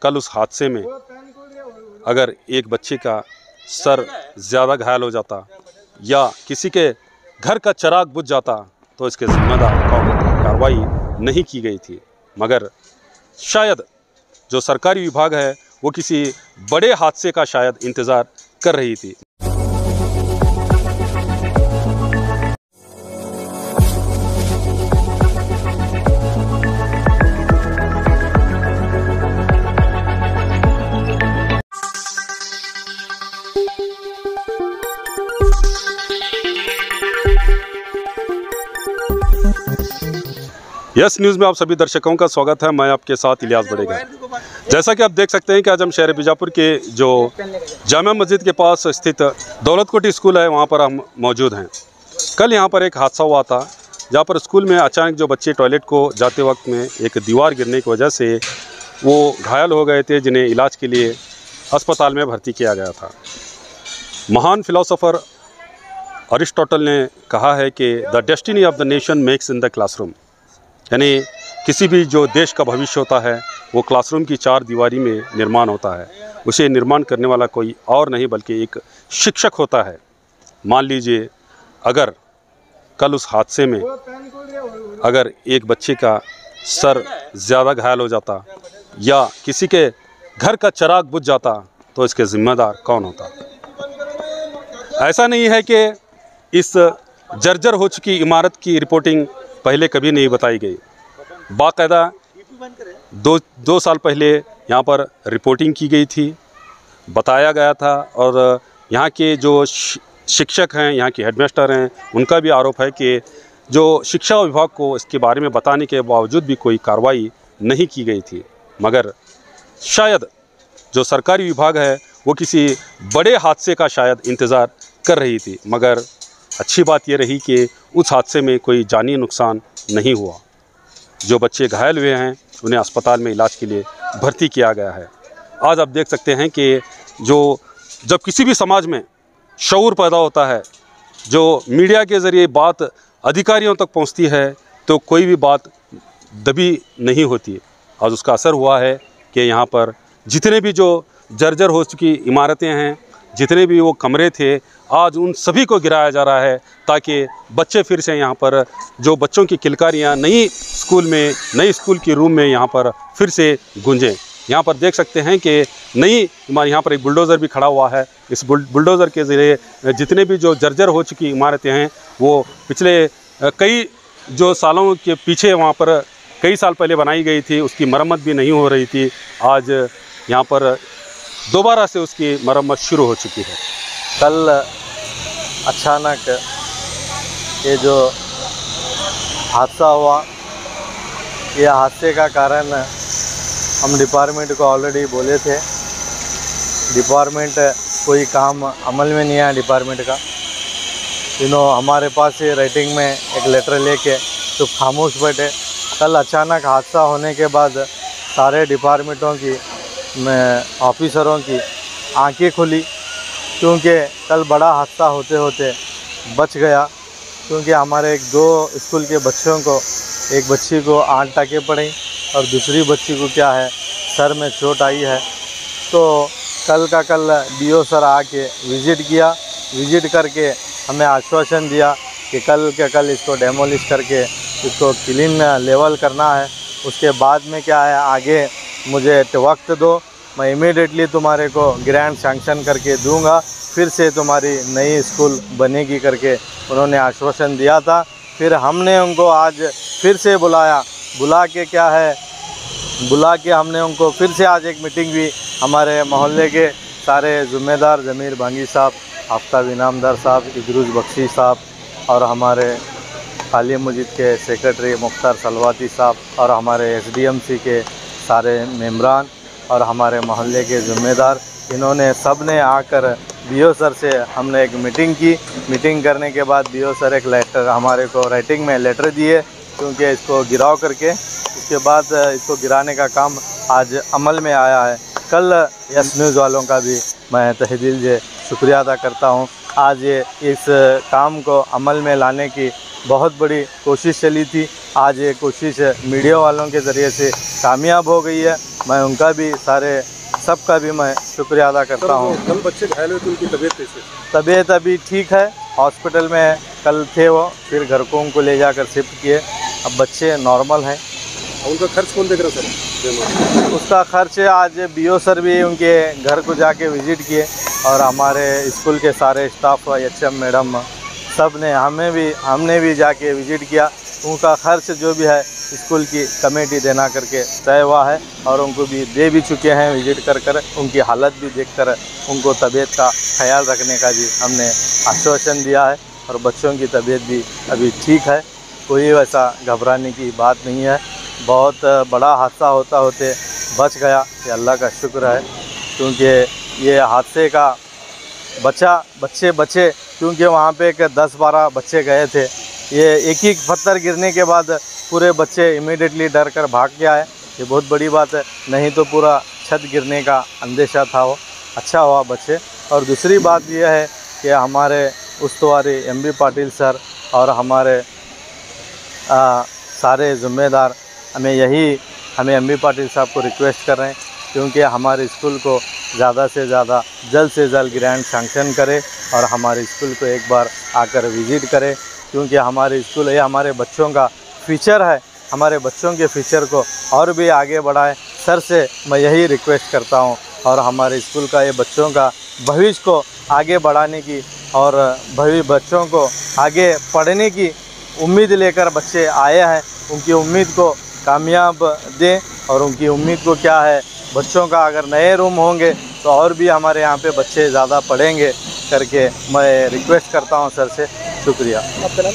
कल उस हादसे में अगर एक बच्चे का सर ज़्यादा घायल हो जाता या किसी के घर का चिराग बुझ जाता तो इसके जिम्मेदार कौन होता। कार्रवाई नहीं की गई थी, मगर शायद जो सरकारी विभाग है वो किसी बड़े हादसे का शायद इंतज़ार कर रही थी। यस न्यूज़ में आप सभी दर्शकों का स्वागत है। मैं आपके साथ इलियास बड़ेगा। जैसा कि आप देख सकते हैं कि आज हम शहर बीजापुर के जो जामा मस्जिद के पास स्थित दौलत कोठी स्कूल है वहां पर हम मौजूद हैं। कल यहां पर एक हादसा हुआ था जहां पर स्कूल में अचानक जो बच्चे टॉयलेट को जाते वक्त में एक दीवार गिरने की वजह से वो घायल हो गए थे, जिन्हें इलाज के लिए अस्पताल में भर्ती किया गया था। महान फिलोसोफर अरिस्टोटल ने कहा है कि the destiny of the nation makes in the classroom, यानी किसी भी जो देश का भविष्य होता है वो क्लासरूम की चार दीवारी में निर्माण होता है। उसे निर्माण करने वाला कोई और नहीं बल्कि एक शिक्षक होता है। मान लीजिए अगर कल उस हादसे में अगर एक बच्चे का सर ज़्यादा घायल हो जाता या किसी के घर का चिराग बुझ जाता तो इसके ज़िम्मेदार कौन होता। ऐसा नहीं है कि इस जर्जर हो चुकी इमारत की रिपोर्टिंग पहले कभी नहीं बताई गई। बाकायदा दो साल पहले यहाँ पर रिपोर्टिंग की गई थी, बताया गया था, और यहाँ के जो शिक्षक हैं, यहाँ के हेडमास्टर हैं, उनका भी आरोप है कि जो शिक्षा विभाग को इसके बारे में बताने के बावजूद भी कोई कार्रवाई नहीं की गई थी। मगर शायद जो सरकारी विभाग है वो किसी बड़े हादसे का शायद इंतज़ार कर रही थी, मगर अच्छी बात ये रही कि उस हादसे में कोई जानी नुकसान नहीं हुआ। जो बच्चे घायल हुए हैं उन्हें अस्पताल में इलाज के लिए भर्ती किया गया है। आज आप देख सकते हैं कि जब किसी भी समाज में शऊर पैदा होता है, जो मीडिया के ज़रिए बात अधिकारियों तक पहुंचती है, तो कोई भी बात दबी नहीं होती। आज उसका असर हुआ है कि यहाँ पर जितने भी जो जर्जर हो चुकी इमारतें हैं, जितने भी वो कमरे थे, आज उन सभी को गिराया जा रहा है ताकि बच्चे फिर से यहाँ पर जो बच्चों की किलकारियाँ नई स्कूल की रूम में यहाँ पर फिर से गूंजें। यहाँ पर देख सकते हैं कि यहाँ पर एक बुलडोज़र भी खड़ा हुआ है। इस बुलडोज़र के ज़रिए जितने भी जो जर्जर हो चुकी इमारतें हैं वो पिछले कई जो सालों के पीछे वहाँ पर कई साल पहले बनाई गई थी, उसकी मरम्मत भी नहीं हो रही थी। आज यहाँ पर दोबारा से उसकी मरम्मत शुरू हो चुकी है। कल अचानक ये जो हादसा हुआ, ये हादसे का कारण हम डिपार्टमेंट को ऑलरेडी बोले थे। डिपार्टमेंट कोई काम अमल में नहीं आया डिपार्टमेंट का। हमारे पास ये राइटिंग में एक लेटर लेके तो खामोश बैठे। कल अचानक हादसा होने के बाद सारे डिपार्टमेंटों की ऑफिसरों की आंखें खुली, क्योंकि कल बड़ा हादसा होते होते बच गया। क्योंकि हमारे दो स्कूल के बच्चों को, एक बच्ची को 8 टाँके पड़े और दूसरी बच्ची को क्या है सर में चोट आई है। तो कल डीओ सर आके विज़िट किया। विज़िट करके हमें आश्वासन दिया कि कल इसको डेमोलिश करके इसको क्लीन लेवल करना है। उसके बाद में क्या है, आगे मुझे वक्त दो, मैं इमीडिएटली तुम्हारे को ग्रांट सैंक्शन करके दूंगा, फिर से तुम्हारी नई स्कूल बनेगी करके उन्होंने आश्वासन दिया था। फिर हमने उनको आज फिर से बुला के हमने उनको फिर से आज एक मीटिंग भी, हमारे मोहल्ले के सारे ज़िम्मेदार ज़मीर भांगी साहब, आफ्ताब इनामदार साहब, इदरूस बख्शी साहब और हमारे आलिया मस्जिद के सेक्रेटरी मुख्तार सलवाती साहब और हमारे SDMC के सारे मेंबरान और हमारे मोहल्ले के ज़िम्मेदार, इन्होंने सब ने आकर BO सर से हमने एक मीटिंग की। मीटिंग करने के बाद BO सर एक लेटर हमारे को राइटिंग में लेटर दिए, क्योंकि इसको गिराव करके उसके बाद इसको गिराने का काम आज अमल में आया है। कल यस न्यूज़ वालों का भी मैं तहे दिल से शुक्रिया अदा करता हूँ। आज ये इस काम को अमल में लाने की बहुत बड़ी कोशिश चली थी। आज ये कोशिश मीडिया वालों के ज़रिए से कामयाब हो गई है। मैं उनका भी सबका भी मैं शुक्रिया अदा करता हूँ। कल बच्चे घायल हुए तो उनकी तबीयत कैसी है? तबीयत अभी ठीक है, हॉस्पिटल में कल थे वो, फिर घर को उनको ले जाकर शिफ्ट किए, अब बच्चे नॉर्मल हैं। उनका खर्च कौन देख रहा सर? उसका खर्च आज BO सर भी उनके घर को जाके विज़िट किए और हमारे स्कूल के सारे स्टाफ, HM मैडम सब ने, हमने भी जाके विज़िट किया। उनका खर्च जो भी है स्कूल की कमेटी देना करके तय हुआ है और उनको भी दे भी चुके हैं विज़िट कर उनकी हालत भी देखकर उनको तबीयत का ख्याल रखने का भी हमने आश्वासन दिया है और बच्चों की तबीयत भी अभी ठीक है, कोई वैसा घबराने की बात नहीं है। बहुत बड़ा हादसा होते बच गया, ये अल्लाह का शुक्र है, क्योंकि ये हादसे का बच्चे बचे, क्योंकि वहाँ पे 10-12 बच्चे गए थे। ये एक ही पत्थर गिरने के बाद पूरे बच्चे इमीडिएटली डर कर भाग के आए, ये बहुत बड़ी बात है, नहीं तो पूरा छत गिरने का अंदेशा था। वो अच्छा हुआ बच्चे। और दूसरी बात यह है कि हमारे उस्तवारी MB पाटिल सर और हमारे सारे ज़िम्मेदार हमें MB पाटिल साहब को रिक्वेस्ट कर रहे हैं, क्योंकि हमारे स्कूल को ज़्यादा से ज़्यादा जल्द से जल्द ग्रांट सैंक्शन करे और हमारे स्कूल को एक बार आकर विज़िट करे, क्योंकि हमारे स्कूल ये हमारे बच्चों का फ्यूचर है, हमारे बच्चों के फ्यूचर को और भी आगे बढ़ाएं। सर से मैं यही रिक्वेस्ट करता हूं और हमारे स्कूल का ये बच्चों का भविष्य को आगे बढ़ाने की और बच्चों को आगे पढ़ने की उम्मीद लेकर बच्चे आए हैं, उनकी उम्मीद को कामयाब दें। और उनकी उम्मीद को क्या है, बच्चों का अगर नए रूम होंगे तो और भी हमारे यहाँ पे बच्चे ज़्यादा पढ़ेंगे करके मैं रिक्वेस्ट करता हूँ सर से। शुक्रिया। आपका नाम?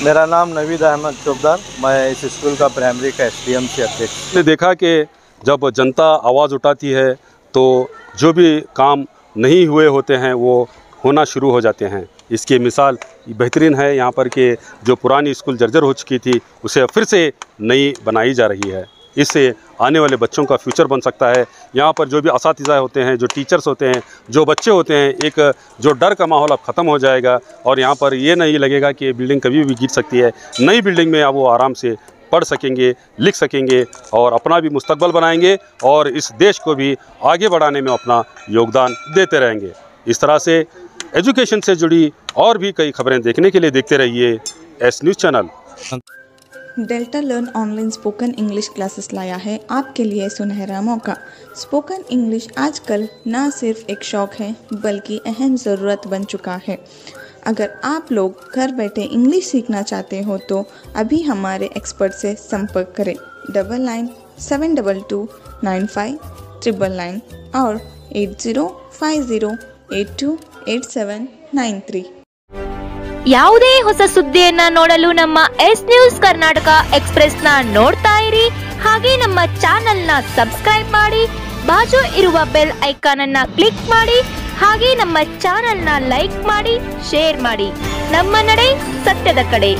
मेरा नाम नवीद अहमद चौबदार, मैं इस स्कूल का प्राइमरी का SDMC अध्यक्ष। ने देखा कि जब जनता आवाज़ उठाती है तो जो भी काम नहीं हुए होते हैं वो होना शुरू हो जाते हैं। इसकी मिसाल बेहतरीन है यहाँ पर कि जो पुरानी स्कूल जर्जर हो चुकी थी उसे फिर से नई बनाई जा रही है। इससे आने वाले बच्चों का फ्यूचर बन सकता है। यहाँ पर जो भी असातिज़ा होते हैं, जो टीचर्स होते हैं, जो बच्चे होते हैं, एक जो डर का माहौल अब ख़त्म हो जाएगा और यहाँ पर ये नहीं लगेगा कि बिल्डिंग कभी भी गिर सकती है। नई बिल्डिंग में अब वो आराम से पढ़ सकेंगे, लिख सकेंगे और अपना भी मुस्तकबल बनाएंगे और इस देश को भी आगे बढ़ाने में अपना योगदान देते रहेंगे। इस तरह से एजुकेशन से जुड़ी और भी कई खबरें देखने के लिए देखते रहिए S news channel. Delta learn online spoken English classes लाया है आपके लिए सुनहरा मौका। स्पोकन इंग्लिश आजकल ना सिर्फ एक शौक है बल्कि अहम ज़रूरत बन चुका है। अगर आप लोग घर बैठे इंग्लिश सीखना चाहते हो तो अभी हमारे एक्सपर्ट से संपर्क करें 9972295999 और 8050828793। ಯಾವುದೇ ಹೊಸ ಸುದ್ದಿಯನ್ನ ನೋಡಲು ನಮ್ಮ S ನ್ಯೂಸ್ ಕರ್ನಾಟಕ ಎಕ್ಸ್‌ಪ್ರೆಸ್ ನ ನೋಡ್ತಾ ಇರಿ, ಹಾಗೆ ನಮ್ಮ ಚಾನೆಲ್ ನ ಸಬ್ಸ್ಕ್ರೈಬ್ ಮಾಡಿ, ಬಾಜು ಇರುವ ಬೆಲ್ ಐಕಾನ್ ಅನ್ನ ಕ್ಲಿಕ್ ಮಾಡಿ, ಹಾಗೆ ನಮ್ಮ ಚಾನೆಲ್ ನ ಲೈಕ್ ಮಾಡಿ, ಶೇರ್ ಮಾಡಿ. ನಮ್ಮ ನಡೆ ಸತ್ಯದ ಕಡೆ.